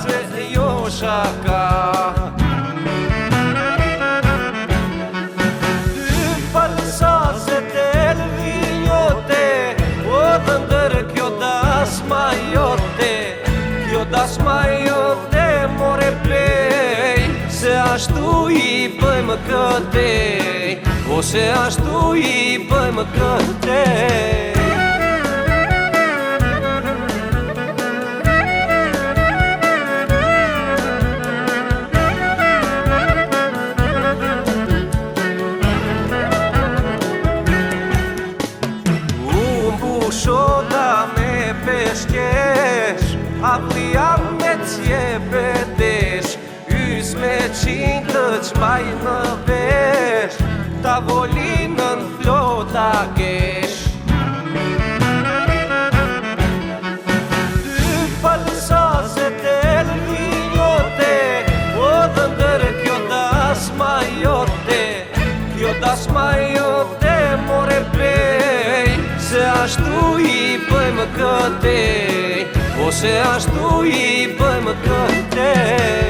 se jo shaka. Ty falsaset e lvinjote, o dhe ndër kjo dasma jote, kjo dasma jote more plej, se ashtu i bëjmë këtej, ose ashtu i bëjmë këtej. Shoda me peshkesh, avlia me cjepetesh, ys me qinë të qmaj në vesh, tavolinën flota kesh. Ty falsaset e lvinjote, o dhe ndër kjo dasma jote, kjo dasma jote more plej, se ashtu i bëjmë këtej, ose ashtu i bëjmë këtej.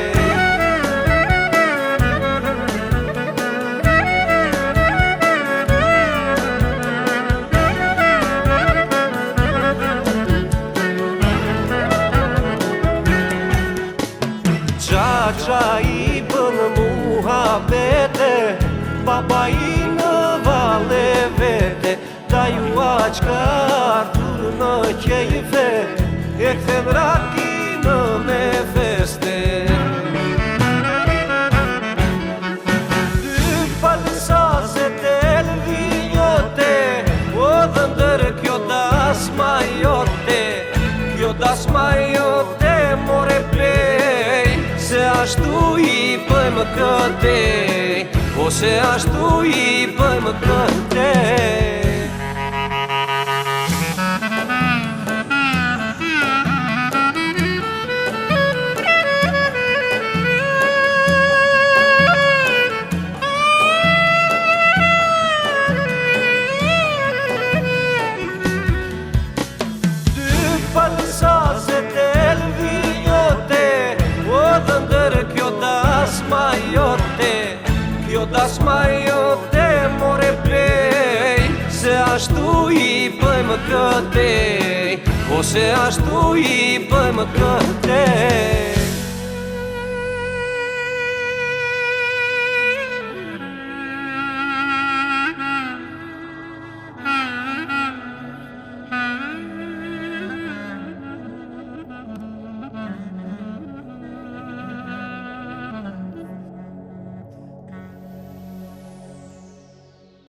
Qaqa i bën muhabete, baba i në vale vete, ta ju aqka artur në kejfe, e këthen rakinë me feste. Ty falsaset e lvinjote, o dhe ndër kjo dasma jote, kjo dasma jote more plej, se ashtu i bëjmë këtej, ose ashtu i bëjmë këtej. Falsaset e lvinjote, o dhe ndër kjo dasma jote, kjo dasma jote more plej, se ashtu i bëjmë këtej, ose ashtu i bëjmë këtej.